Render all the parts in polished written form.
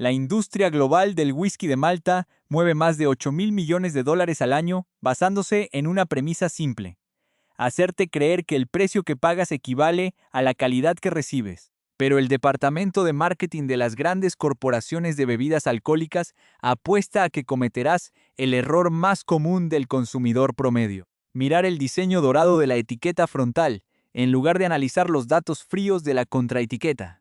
La industria global del whisky de Malta mueve más de 8.000 millones de dólares al año basándose en una premisa simple: hacerte creer que el precio que pagas equivale a la calidad que recibes. Pero el departamento de marketing de las grandes corporaciones de bebidas alcohólicas apuesta a que cometerás el error más común del consumidor promedio: mirar el diseño dorado de la etiqueta frontal, en lugar de analizar los datos fríos de la contraetiqueta.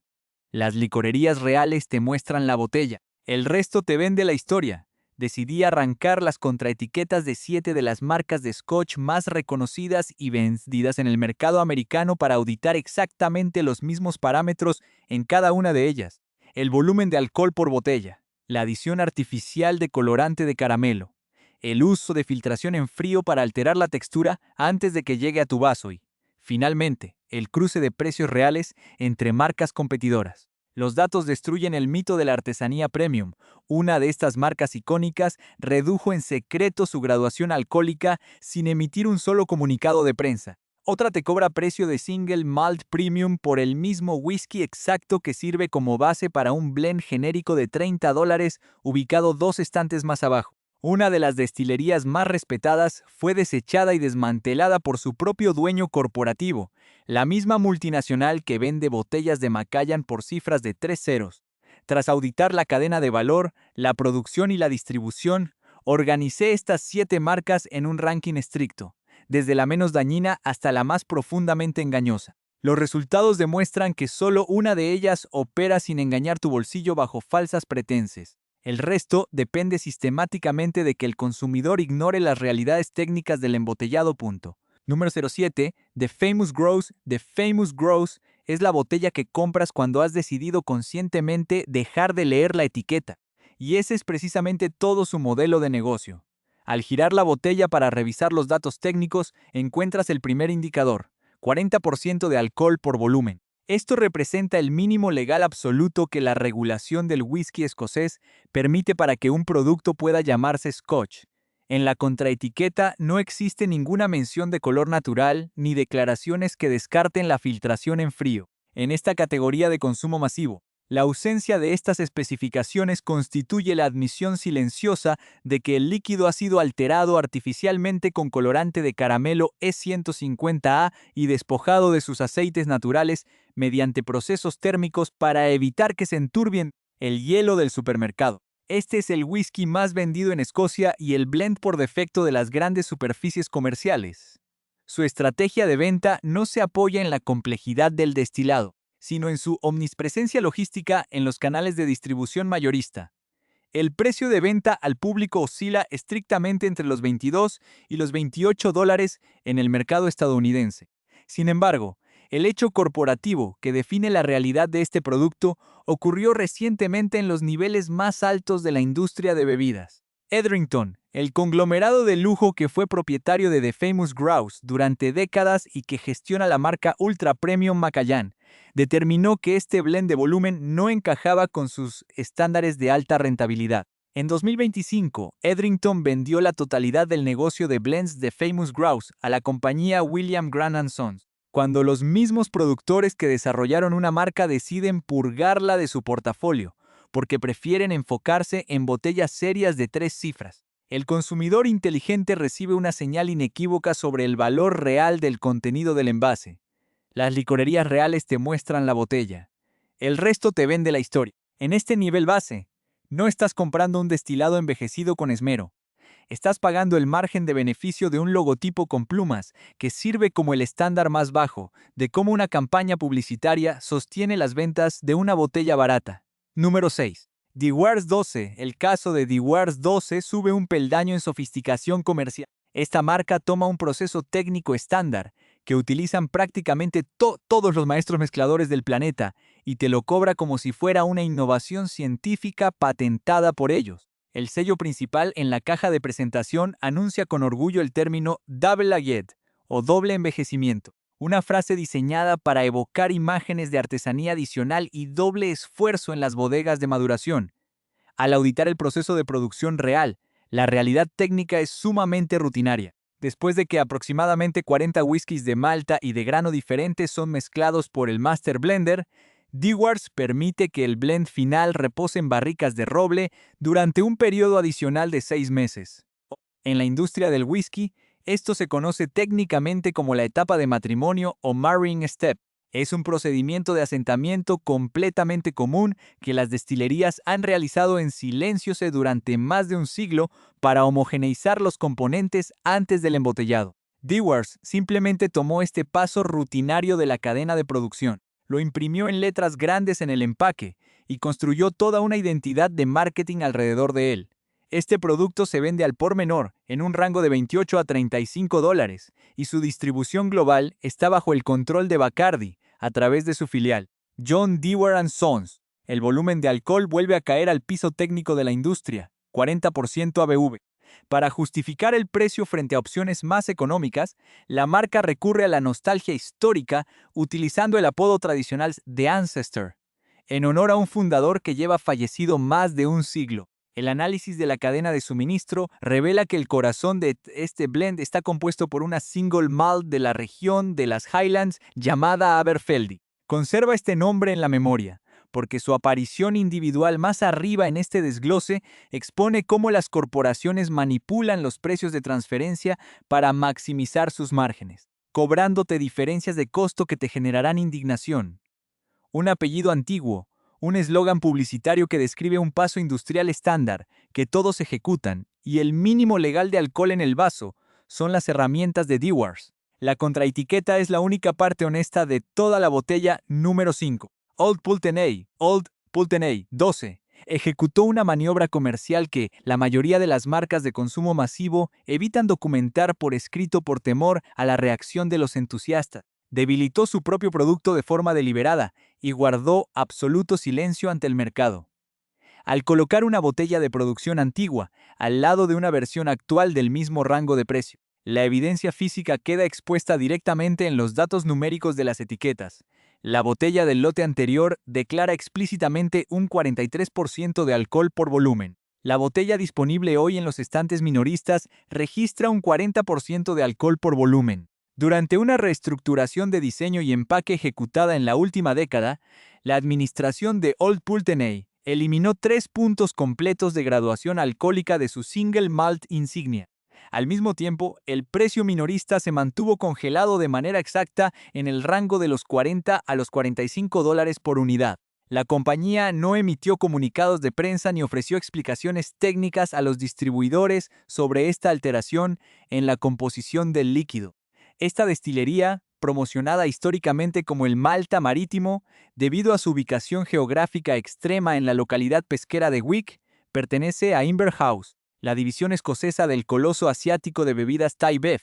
Las licorerías reales te muestran la botella, el resto te vende la historia. Decidí arrancar las contraetiquetas de 7 de las marcas de Scotch más reconocidas y vendidas en el mercado americano para auditar exactamente los mismos parámetros en cada una de ellas: el volumen de alcohol por botella, la adición artificial de colorante de caramelo, el uso de filtración en frío para alterar la textura antes de que llegue a tu vaso y, finalmente, el cruce de precios reales entre marcas competidoras. Los datos destruyen el mito de la artesanía premium. Una de estas marcas icónicas redujo en secreto su graduación alcohólica sin emitir un solo comunicado de prensa. Otra te cobra precio de single malt premium por el mismo whisky exacto que sirve como base para un blend genérico de $30 ubicado 2 estantes más abajo. Una de las destilerías más respetadas fue desechada y desmantelada por su propio dueño corporativo, la misma multinacional que vende botellas de Macallan por cifras de 3 ceros. Tras auditar la cadena de valor, la producción y la distribución, organicé estas 7 marcas en un ranking estricto, desde la menos dañina hasta la más profundamente engañosa. Los resultados demuestran que solo una de ellas opera sin engañar tu bolsillo bajo falsas pretenses. El resto depende sistemáticamente de que el consumidor ignore las realidades técnicas del embotellado. Número 07. The Famous Grouse. The Famous Grouse es la botella que compras cuando has decidido conscientemente dejar de leer la etiqueta. Y ese es precisamente todo su modelo de negocio. Al girar la botella para revisar los datos técnicos, encuentras el primer indicador: 40% de alcohol por volumen. Esto representa el mínimo legal absoluto que la regulación del whisky escocés permite para que un producto pueda llamarse Scotch. En la contraetiqueta no existe ninguna mención de color natural ni declaraciones que descarten la filtración en frío. En esta categoría de consumo masivo, la ausencia de estas especificaciones constituye la admisión silenciosa de que el líquido ha sido alterado artificialmente con colorante de caramelo E150A y despojado de sus aceites naturales mediante procesos térmicos para evitar que se enturbien el hielo del supermercado. Este es el whisky más vendido en Escocia y el blend por defecto de las grandes superficies comerciales. Su estrategia de venta no se apoya en la complejidad del destilado, sino en su omnipresencia logística en los canales de distribución mayorista. El precio de venta al público oscila estrictamente entre los 22 y los $28 en el mercado estadounidense. Sin embargo, el hecho corporativo que define la realidad de este producto ocurrió recientemente en los niveles más altos de la industria de bebidas. Edrington, el conglomerado de lujo que fue propietario de The Famous Grouse durante décadas y que gestiona la marca Ultra Premium Macallan, determinó que este blend de volumen no encajaba con sus estándares de alta rentabilidad. En 2025, Edrington vendió la totalidad del negocio de blends de Famous Grouse a la compañía William Grant & Sons, cuando los mismos productores que desarrollaron una marca deciden purgarla de su portafolio, porque prefieren enfocarse en botellas serias de 3 cifras. El consumidor inteligente recibe una señal inequívoca sobre el valor real del contenido del envase. Las licorerías reales te muestran la botella. El resto te vende la historia. En este nivel base, no estás comprando un destilado envejecido con esmero. Estás pagando el margen de beneficio de un logotipo con plumas que sirve como el estándar más bajo de cómo una campaña publicitaria sostiene las ventas de una botella barata. Número 6. Dewar's 12. El caso de Dewar's 12 sube un peldaño en sofisticación comercial. Esta marca toma un proceso técnico estándar que utilizan prácticamente todos los maestros mezcladores del planeta y te lo cobra como si fuera una innovación científica patentada por ellos. El sello principal en la caja de presentación anuncia con orgullo el término Double Aged o doble envejecimiento, una frase diseñada para evocar imágenes de artesanía adicional y doble esfuerzo en las bodegas de maduración. Al auditar el proceso de producción real, la realidad técnica es sumamente rutinaria. Después de que aproximadamente 40 whiskies de malta y de grano diferentes son mezclados por el Master Blender, Dewars permite que el blend final repose en barricas de roble durante un periodo adicional de 6 meses. En la industria del whisky, esto se conoce técnicamente como la etapa de matrimonio o marrying step. Es un procedimiento de asentamiento completamente común que las destilerías han realizado en silencio durante más de un siglo para homogeneizar los componentes antes del embotellado. Dewars simplemente tomó este paso rutinario de la cadena de producción, lo imprimió en letras grandes en el empaque y construyó toda una identidad de marketing alrededor de él. Este producto se vende al por menor, en un rango de $28 a $35, y su distribución global está bajo el control de Bacardi, a través de su filial, John Dewar & Sons. El volumen de alcohol vuelve a caer al piso técnico de la industria, 40% ABV. Para justificar el precio frente a opciones más económicas, la marca recurre a la nostalgia histórica utilizando el apodo tradicional The Ancestor, en honor a un fundador que lleva fallecido más de un siglo. El análisis de la cadena de suministro revela que el corazón de este blend está compuesto por una single malt de la región de las Highlands llamada Aberfeldy. Conserva este nombre en la memoria, porque su aparición individual más arriba en este desglose expone cómo las corporaciones manipulan los precios de transferencia para maximizar sus márgenes, cobrándote diferencias de costo que te generarán indignación. Un apellido antiguo, un eslogan publicitario que describe un paso industrial estándar que todos ejecutan, y el mínimo legal de alcohol en el vaso son las herramientas de Dewars. La contraetiqueta es la única parte honesta de toda la botella número 5. Old Pulteney 12 ejecutó una maniobra comercial que la mayoría de las marcas de consumo masivo evitan documentar por escrito por temor a la reacción de los entusiastas. Debilitó su propio producto de forma deliberada y guardó absoluto silencio ante el mercado. Al colocar una botella de producción antigua al lado de una versión actual del mismo rango de precio, la evidencia física queda expuesta directamente en los datos numéricos de las etiquetas. La botella del lote anterior declara explícitamente un 43% de alcohol por volumen. La botella disponible hoy en los estantes minoristas registra un 40% de alcohol por volumen. Durante una reestructuración de diseño y empaque ejecutada en la última década, la administración de Old Pulteney eliminó 3 puntos completos de graduación alcohólica de su single malt insignia. Al mismo tiempo, el precio minorista se mantuvo congelado de manera exacta en el rango de los 40 a los $45 por unidad. La compañía no emitió comunicados de prensa ni ofreció explicaciones técnicas a los distribuidores sobre esta alteración en la composición del líquido. Esta destilería, promocionada históricamente como el Malta Marítimo, debido a su ubicación geográfica extrema en la localidad pesquera de Wick, pertenece a Inverhouse, la división escocesa del coloso asiático de bebidas Thai Bev.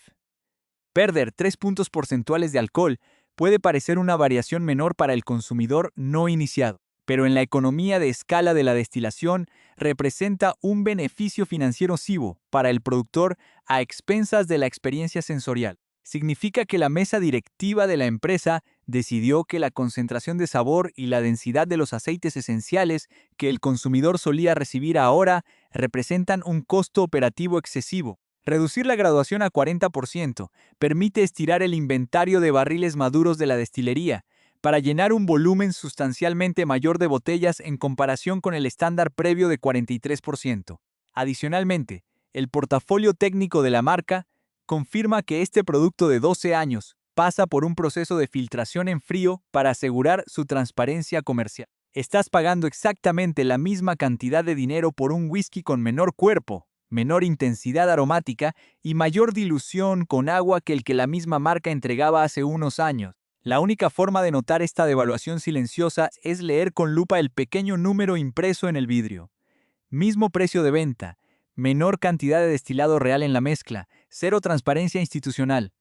Perder 3 puntos porcentuales de alcohol puede parecer una variación menor para el consumidor no iniciado, pero en la economía de escala de la destilación representa un beneficio financiero nocivo para el productor a expensas de la experiencia sensorial. Significa que la mesa directiva de la empresa decidió que la concentración de sabor y la densidad de los aceites esenciales que el consumidor solía recibir ahora representan un costo operativo excesivo. Reducir la graduación a 40% permite estirar el inventario de barriles maduros de la destilería para llenar un volumen sustancialmente mayor de botellas en comparación con el estándar previo de 43%. Adicionalmente, el portafolio técnico de la marca confirma que este producto de 12 años pasa por un proceso de filtración en frío para asegurar su transparencia comercial. Estás pagando exactamente la misma cantidad de dinero por un whisky con menor cuerpo, menor intensidad aromática y mayor dilución con agua que el que la misma marca entregaba hace unos años. La única forma de notar esta devaluación silenciosa es leer con lupa el pequeño número impreso en el vidrio. Mismo precio de venta, menor cantidad de destilado real en la mezcla, cero transparencia institucional.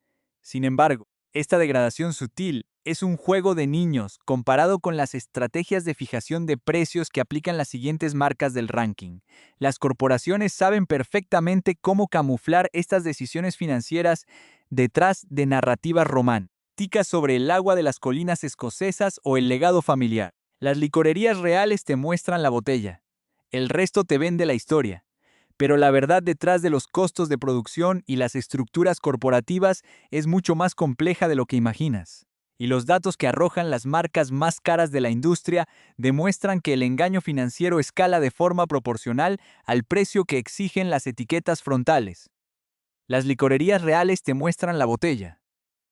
Sin embargo, esta degradación sutil es un juego de niños comparado con las estrategias de fijación de precios que aplican las siguientes marcas del ranking. Las corporaciones saben perfectamente cómo camuflar estas decisiones financieras detrás de narrativas románticas sobre el agua de las colinas escocesas o el legado familiar. Las licorerías reales te muestran la botella. El resto te vende la historia. Pero la verdad detrás de los costos de producción y las estructuras corporativas es mucho más compleja de lo que imaginas. Y los datos que arrojan las marcas más caras de la industria demuestran que el engaño financiero escala de forma proporcional al precio que exigen las etiquetas frontales. Las licorerías reales te muestran la botella.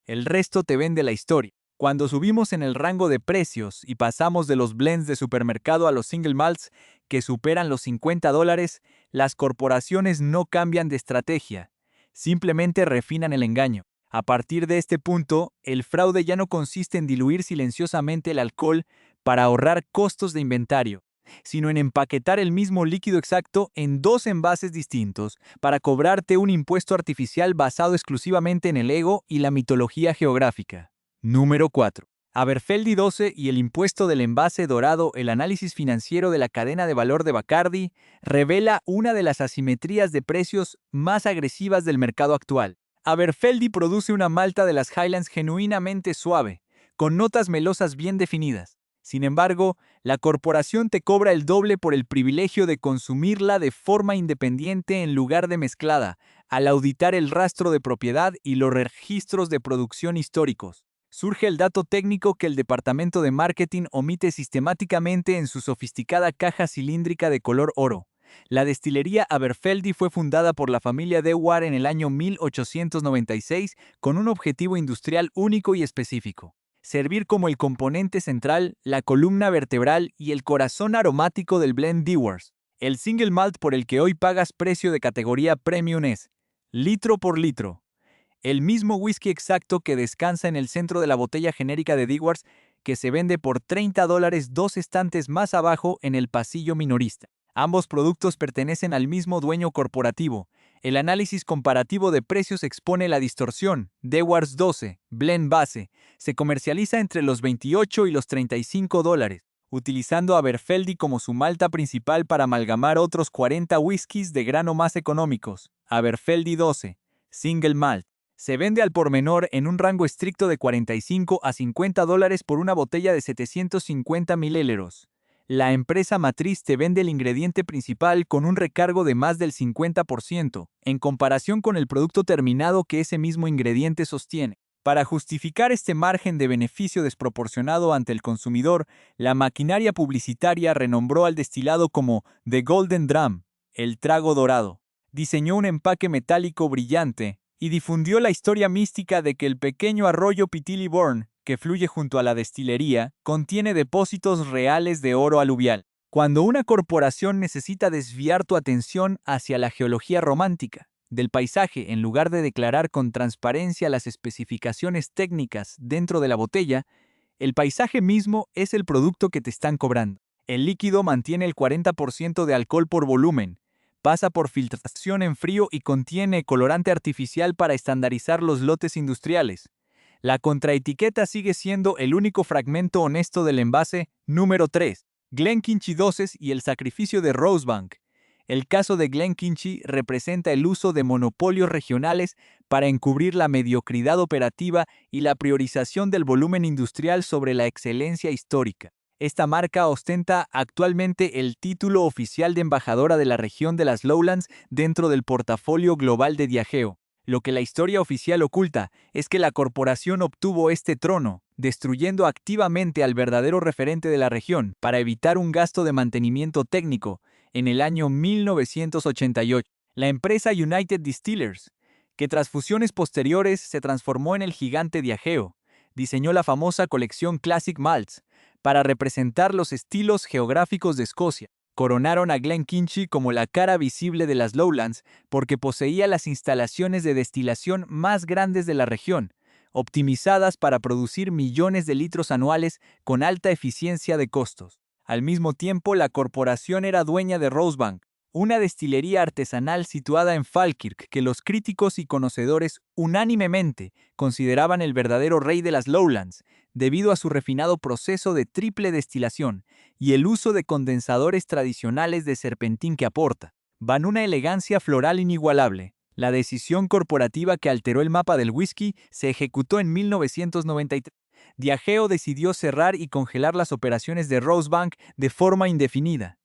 El resto te vende la historia. Cuando subimos en el rango de precios y pasamos de los blends de supermercado a los single malts que superan los $50, las corporaciones no cambian de estrategia, simplemente refinan el engaño. A partir de este punto, el fraude ya no consiste en diluir silenciosamente el alcohol para ahorrar costos de inventario, sino en empaquetar el mismo líquido exacto en dos envases distintos para cobrarte un impuesto artificial basado exclusivamente en el ego y la mitología geográfica. Número 4. Aberfeldy 12 y el impuesto del envase dorado. El análisis financiero de la cadena de valor de Bacardi revela una de las asimetrías de precios más agresivas del mercado actual. Aberfeldy produce una malta de las Highlands genuinamente suave, con notas melosas bien definidas. Sin embargo, la corporación te cobra el doble por el privilegio de consumirla de forma independiente en lugar de mezclada, al auditar el rastro de propiedad y los registros de producción históricos. Surge el dato técnico que el departamento de marketing omite sistemáticamente en su sofisticada caja cilíndrica de color oro. La destilería Aberfeldy fue fundada por la familia Dewar en el año 1896 con un objetivo industrial único y específico: servir como el componente central, la columna vertebral y el corazón aromático del blend Dewars. El single malt por el que hoy pagas precio de categoría premium es, litro por litro, el mismo whisky exacto que descansa en el centro de la botella genérica de Dewars, que se vende por $30 dos estantes más abajo en el pasillo minorista. Ambos productos pertenecen al mismo dueño corporativo. El análisis comparativo de precios expone la distorsión. Dewars 12, blend base, se comercializa entre los $28 y los $35, utilizando Aberfeldy como su malta principal para amalgamar otros 40 whiskies de grano más económicos. Aberfeldy 12, single malt, se vende al por menor en un rango estricto de $45 a $50 por una botella de 750 mililitros. La empresa matriz te vende el ingrediente principal con un recargo de más del 50%, en comparación con el producto terminado que ese mismo ingrediente sostiene. Para justificar este margen de beneficio desproporcionado ante el consumidor, la maquinaria publicitaria renombró al destilado como The Golden Dram, el trago dorado. Diseñó un empaque metálico brillante y difundió la historia mística de que el pequeño arroyo Petillie-Bourne, que fluye junto a la destilería, contiene depósitos reales de oro aluvial. Cuando una corporación necesita desviar tu atención hacia la geología romántica del paisaje en lugar de declarar con transparencia las especificaciones técnicas dentro de la botella, el paisaje mismo es el producto que te están cobrando. El líquido mantiene el 40% de alcohol por volumen, pasa por filtración en frío y contiene colorante artificial para estandarizar los lotes industriales. La contraetiqueta sigue siendo el único fragmento honesto del envase. Número 3. Glenkinchie 12 y el sacrificio de Rosebank. El caso de Glenkinchie representa el uso de monopolios regionales para encubrir la mediocridad operativa y la priorización del volumen industrial sobre la excelencia histórica. Esta marca ostenta actualmente el título oficial de embajadora de la región de las Lowlands dentro del portafolio global de Diageo. Lo que la historia oficial oculta es que la corporación obtuvo este trono, destruyendo activamente al verdadero referente de la región para evitar un gasto de mantenimiento técnico. En el año 1988, la empresa United Distillers, que tras fusiones posteriores se transformó en el gigante Diageo, diseñó la famosa colección Classic Malts para representar los estilos geográficos de Escocia. Coronaron a Glenkinchie como la cara visible de las Lowlands porque poseía las instalaciones de destilación más grandes de la región, optimizadas para producir millones de litros anuales con alta eficiencia de costos. Al mismo tiempo, la corporación era dueña de Rosebank, una destilería artesanal situada en Falkirk que los críticos y conocedores unánimemente consideraban el verdadero rey de las Lowlands, debido a su refinado proceso de triple destilación y el uso de condensadores tradicionales de serpentín que aporta van una elegancia floral inigualable. La decisión corporativa que alteró el mapa del whisky se ejecutó en 1993. Diageo decidió cerrar y congelar las operaciones de Rosebank de forma indefinida.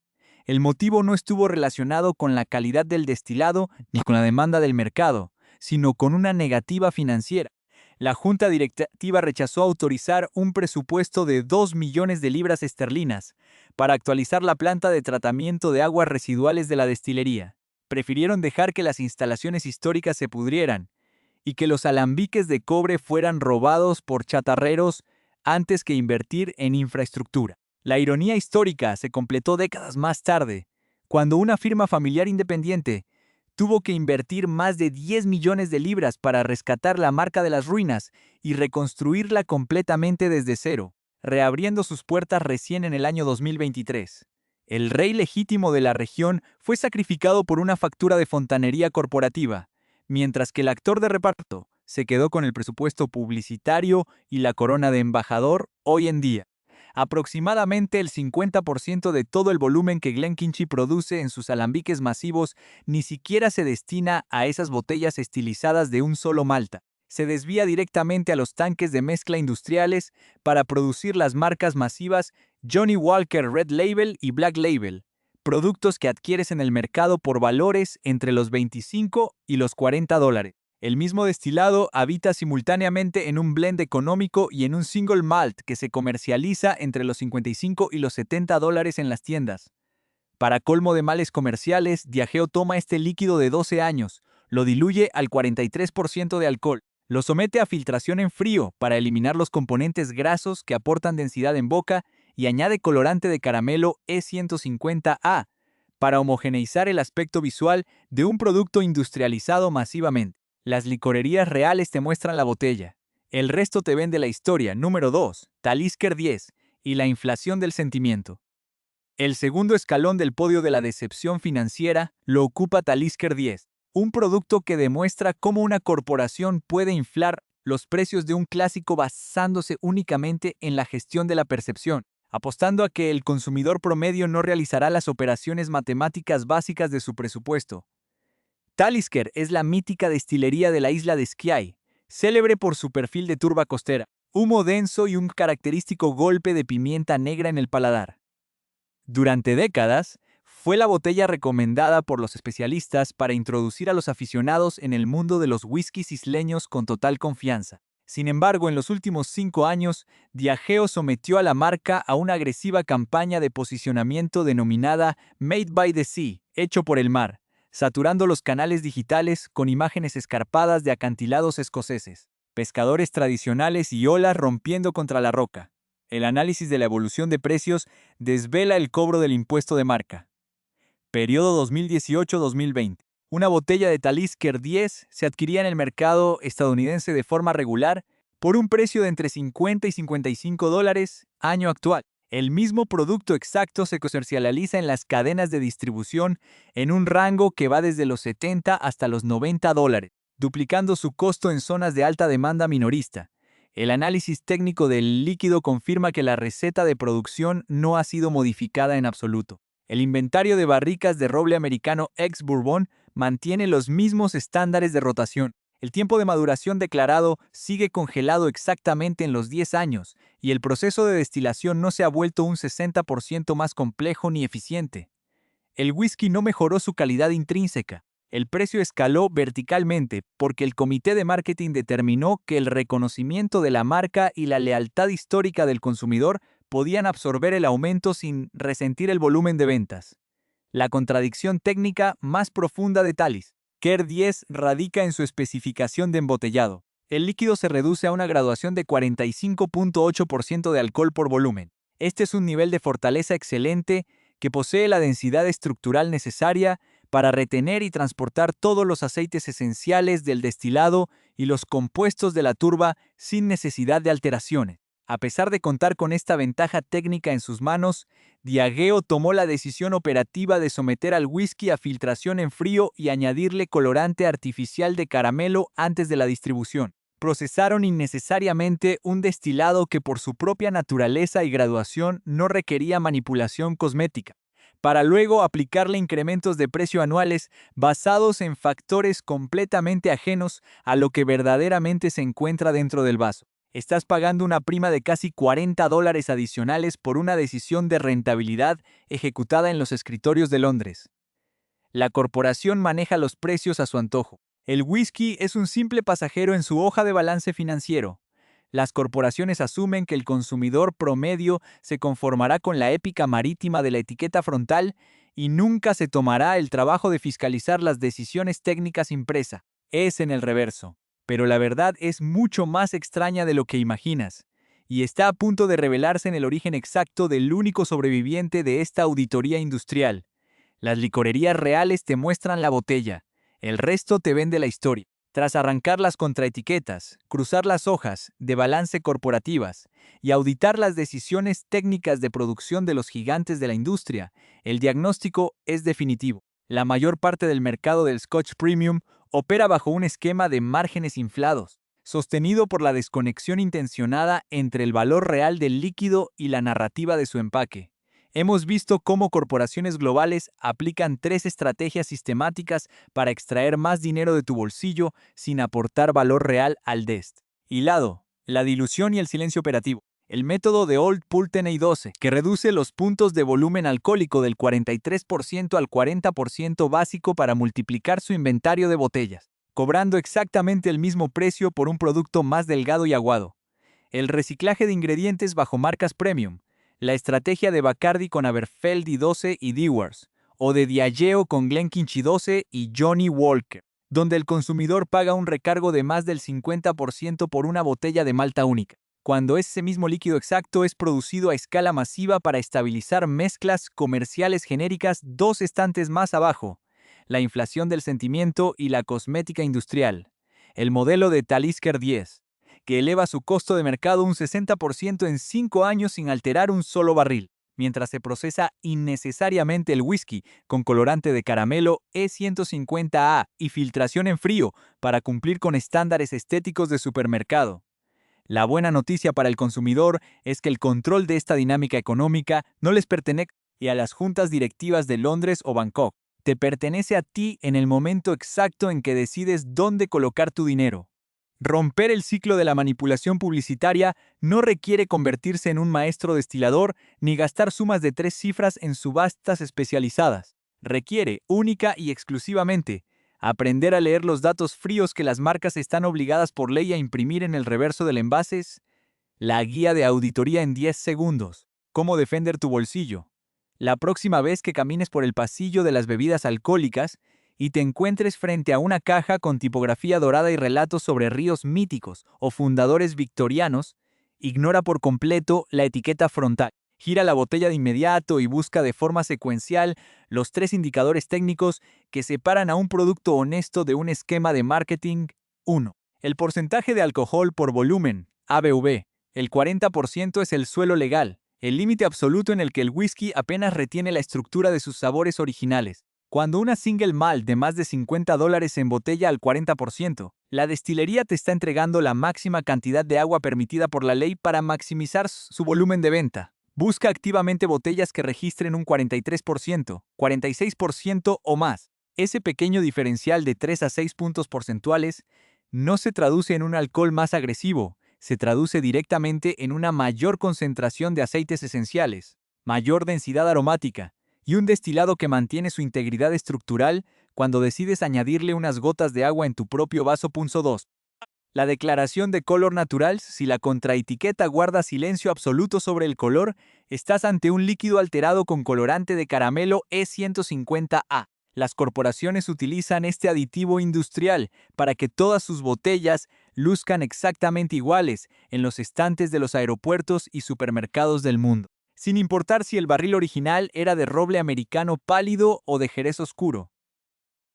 El motivo no estuvo relacionado con la calidad del destilado ni con la demanda del mercado, sino con una negativa financiera. La junta directiva rechazó autorizar un presupuesto de 2 millones de libras esterlinas para actualizar la planta de tratamiento de aguas residuales de la destilería. Prefirieron dejar que las instalaciones históricas se pudrieran y que los alambiques de cobre fueran robados por chatarreros antes que invertir en infraestructura. La ironía histórica se completó décadas más tarde, cuando una firma familiar independiente tuvo que invertir más de 10 millones de libras para rescatar la marca de las ruinas y reconstruirla completamente desde cero, reabriendo sus puertas recién en el año 2023. El rey legítimo de la región fue sacrificado por una factura de fontanería corporativa, mientras que el actor de reparto se quedó con el presupuesto publicitario y la corona de embajador hoy en día. Aproximadamente el 50% de todo el volumen que Glenkinchie produce en sus alambiques masivos ni siquiera se destina a esas botellas estilizadas de un solo malta. Se desvía directamente a los tanques de mezcla industriales para producir las marcas masivas Johnnie Walker Red Label y Black Label, productos que adquieres en el mercado por valores entre los 25 y los $40. El mismo destilado habita simultáneamente en un blend económico y en un single malt que se comercializa entre los 55 y los $70 en las tiendas. Para colmo de males comerciales, Diageo toma este líquido de 12 años, lo diluye al 43% de alcohol, lo somete a filtración en frío para eliminar los componentes grasos que aportan densidad en boca y añade colorante de caramelo E150A para homogeneizar el aspecto visual de un producto industrializado masivamente. Las licorerías reales te muestran la botella. El resto te vende la historia. Número 2. Talisker 10 y la inflación del sentimiento. El segundo escalón del podio de la decepción financiera lo ocupa Talisker 10, un producto que demuestra cómo una corporación puede inflar los precios de un clásico basándose únicamente en la gestión de la percepción, apostando a que el consumidor promedio no realizará las operaciones matemáticas básicas de su presupuesto. Talisker es la mítica destilería de la isla de Skye, célebre por su perfil de turba costera, humo denso y un característico golpe de pimienta negra en el paladar. Durante décadas, fue la botella recomendada por los especialistas para introducir a los aficionados en el mundo de los whiskies isleños con total confianza. Sin embargo, en los últimos 5 años, Diageo sometió a la marca a una agresiva campaña de posicionamiento denominada Made by the Sea, hecho por el mar, saturando los canales digitales con imágenes escarpadas de acantilados escoceses, pescadores tradicionales y olas rompiendo contra la roca. El análisis de la evolución de precios desvela el cobro del impuesto de marca. Periodo 2018-2020. Una botella de Talisker 10 se adquiría en el mercado estadounidense de forma regular por un precio de entre $50 y $55 año actual. El mismo producto exacto se comercializa en las cadenas de distribución en un rango que va desde los $70 hasta los $90, duplicando su costo en zonas de alta demanda minorista. El análisis técnico del líquido confirma que la receta de producción no ha sido modificada en absoluto. El inventario de barricas de roble americano ex-Bourbon mantiene los mismos estándares de rotación. El tiempo de maduración declarado sigue congelado exactamente en los 10 años y el proceso de destilación no se ha vuelto un 60% más complejo ni eficiente. El whisky no mejoró su calidad intrínseca. El precio escaló verticalmente porque el comité de marketing determinó que el reconocimiento de la marca y la lealtad histórica del consumidor podían absorber el aumento sin resentir el volumen de ventas. La contradicción técnica más profunda de Talisker 10 radica en su especificación de embotellado. El líquido se reduce a una graduación de 45.8% de alcohol por volumen. Este es un nivel de fortaleza excelente que posee la densidad estructural necesaria para retener y transportar todos los aceites esenciales del destilado y los compuestos de la turba sin necesidad de alteraciones. A pesar de contar con esta ventaja técnica en sus manos, Diageo tomó la decisión operativa de someter al whisky a filtración en frío y añadirle colorante artificial de caramelo antes de la distribución. Procesaron innecesariamente un destilado que por su propia naturaleza y graduación no requería manipulación cosmética, para luego aplicarle incrementos de precio anuales basados en factores completamente ajenos a lo que verdaderamente se encuentra dentro del vaso. Estás pagando una prima de casi $40 adicionales por una decisión de rentabilidad ejecutada en los escritorios de Londres. La corporación maneja los precios a su antojo. El whisky es un simple pasajero en su hoja de balance financiero. Las corporaciones asumen que el consumidor promedio se conformará con la épica marítima de la etiqueta frontal y nunca se tomará el trabajo de fiscalizar las decisiones técnicas impresa. Es en el reverso. Pero la verdad es mucho más extraña de lo que imaginas, y está a punto de revelarse en el origen exacto del único sobreviviente de esta auditoría industrial. Las licorerías reales te muestran la botella, el resto te vende la historia. Tras arrancar las contraetiquetas, cruzar las hojas de balance corporativas y auditar las decisiones técnicas de producción de los gigantes de la industria, el diagnóstico es definitivo. La mayor parte del mercado del Scotch Premium opera bajo un esquema de márgenes inflados, sostenido por la desconexión intencionada entre el valor real del líquido y la narrativa de su empaque. Hemos visto cómo corporaciones globales aplican tres estrategias sistemáticas para extraer más dinero de tu bolsillo sin aportar valor real al DEST. Hilado, la dilución y el silencio operativo. El método de Old Pulteney 12, que reduce los puntos de volumen alcohólico del 43% al 40% básico para multiplicar su inventario de botellas, cobrando exactamente el mismo precio por un producto más delgado y aguado. El reciclaje de ingredientes bajo marcas premium. La estrategia de Bacardi con Aberfeldy 12 y Dewars, o de Diageo con Glencairn 12 y Johnny Walker, donde el consumidor paga un recargo de más del 50% por una botella de malta única, cuando ese mismo líquido exacto es producido a escala masiva para estabilizar mezclas comerciales genéricas dos estantes más abajo. La inflación del sentimiento y la cosmética industrial. El modelo de Talisker 10, que eleva su costo de mercado un 60% en 5 años sin alterar un solo barril, mientras se procesa innecesariamente el whisky con colorante de caramelo E150A y filtración en frío para cumplir con estándares estéticos de supermercado. La buena noticia para el consumidor es que el control de esta dinámica económica no les pertenece a las juntas directivas de Londres o Bangkok. Te pertenece a ti en el momento exacto en que decides dónde colocar tu dinero. Romper el ciclo de la manipulación publicitaria no requiere convertirse en un maestro destilador ni gastar sumas de 3 cifras en subastas especializadas. Requiere, única y exclusivamente, aprender a leer los datos fríos que las marcas están obligadas por ley a imprimir en el reverso del envase. La guía de auditoría en 10 segundos. Cómo defender tu bolsillo. La próxima vez que camines por el pasillo de las bebidas alcohólicas y te encuentres frente a una caja con tipografía dorada y relatos sobre ríos míticos o fundadores victorianos, ignora por completo la etiqueta frontal. Gira la botella de inmediato y busca de forma secuencial los 3 indicadores técnicos que separan a un producto honesto de un esquema de marketing. 1. El porcentaje de alcohol por volumen, ABV. El 40% es el suelo legal, el límite absoluto en el que el whisky apenas retiene la estructura de sus sabores originales. Cuando una single malt de más de $50 se embotella al 40%, la destilería te está entregando la máxima cantidad de agua permitida por la ley para maximizar su volumen de venta. Busca activamente botellas que registren un 43%, 46% o más. Ese pequeño diferencial de 3 a 6 puntos porcentuales no se traduce en un alcohol más agresivo, se traduce directamente en una mayor concentración de aceites esenciales, mayor densidad aromática y un destilado que mantiene su integridad estructural cuando decides añadirle unas gotas de agua en tu propio vaso. 2. La declaración de color natural. Si la contraetiqueta guarda silencio absoluto sobre el color, estás ante un líquido alterado con colorante de caramelo E150A. Las corporaciones utilizan este aditivo industrial para que todas sus botellas luzcan exactamente iguales en los estantes de los aeropuertos y supermercados del mundo, sin importar si el barril original era de roble americano pálido o de jerez oscuro.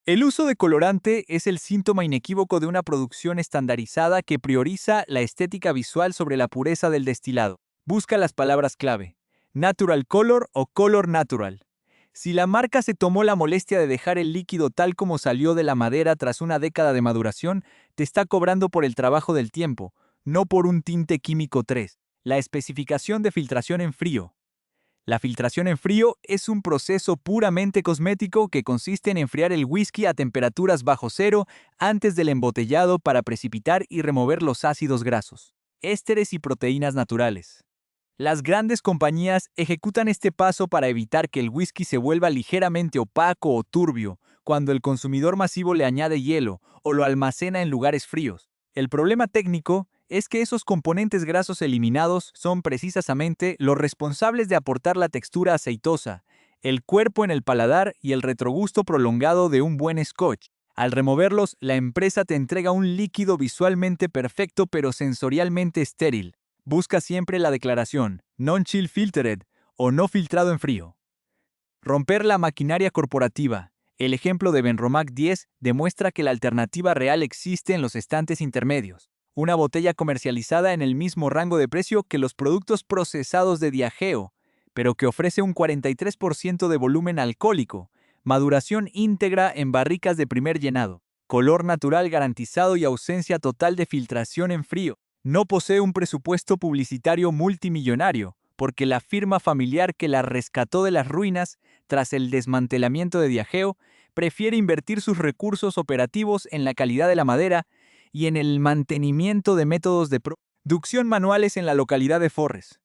El uso de colorante es el síntoma inequívoco de una producción estandarizada que prioriza la estética visual sobre la pureza del destilado. Busca las palabras clave: natural color o color natural. Si la marca se tomó la molestia de dejar el líquido tal como salió de la madera tras una década de maduración, te está cobrando por el trabajo del tiempo, no por un tinte químico 3. La especificación de filtración en frío. La filtración en frío es un proceso puramente cosmético que consiste en enfriar el whisky a temperaturas bajo cero antes del embotellado para precipitar y remover los ácidos grasos, ésteres y proteínas naturales. Las grandes compañías ejecutan este paso para evitar que el whisky se vuelva ligeramente opaco o turbio cuando el consumidor masivo le añade hielo o lo almacena en lugares fríos. El problema técnico es que esos componentes grasos eliminados son precisamente los responsables de aportar la textura aceitosa, el cuerpo en el paladar y el retrogusto prolongado de un buen scotch. Al removerlos, la empresa te entrega un líquido visualmente perfecto pero sensorialmente estéril. Busca siempre la declaración Non-Chill Filtered o no filtrado en frío. Romper la maquinaria corporativa. El ejemplo de Benromac 10 demuestra que la alternativa real existe en los estantes intermedios. Una botella comercializada en el mismo rango de precio que los productos procesados de Diageo, pero que ofrece un 43% de volumen alcohólico, maduración íntegra en barricas de primer llenado, color natural garantizado y ausencia total de filtración en frío. No posee un presupuesto publicitario multimillonario, porque la firma familiar que la rescató de las ruinas tras el desmantelamiento de Diageo prefiere invertir sus recursos operativos en la calidad de la madera y en el mantenimiento de métodos de producción manuales en la localidad de Forres.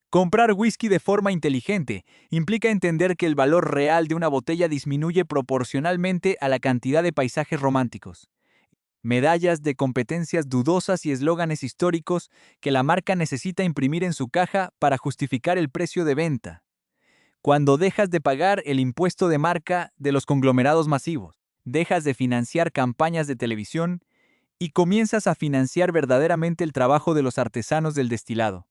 Comprar whisky de forma inteligente implica entender que el valor real de una botella disminuye proporcionalmente a la cantidad de paisajes románticos, medallas de competencias dudosas y eslóganes históricos que la marca necesita imprimir en su caja para justificar el precio de venta. Cuando dejas de pagar el impuesto de marca de los conglomerados masivos, dejas de financiar campañas de televisión y comienzas a financiar verdaderamente el trabajo de los artesanos del destilado.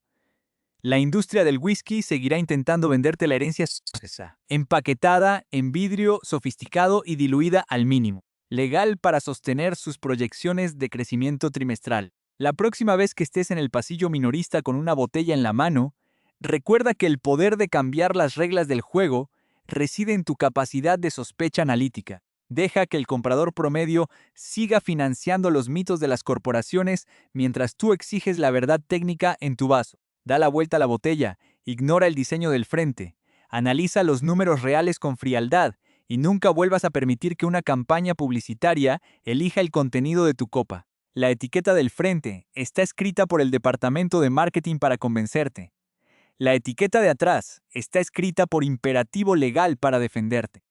La industria del whisky seguirá intentando venderte la herencia escocesa, empaquetada en vidrio sofisticado y diluida al mínimo, legal para sostener sus proyecciones de crecimiento trimestral. La próxima vez que estés en el pasillo minorista con una botella en la mano, recuerda que el poder de cambiar las reglas del juego reside en tu capacidad de sospecha analítica. Deja que el comprador promedio siga financiando los mitos de las corporaciones mientras tú exiges la verdad técnica en tu vaso. Da la vuelta a la botella, ignora el diseño del frente, analiza los números reales con frialdad y nunca vuelvas a permitir que una campaña publicitaria elija el contenido de tu copa. La etiqueta del frente está escrita por el departamento de marketing para convencerte. La etiqueta de atrás está escrita por imperativo legal para defenderte.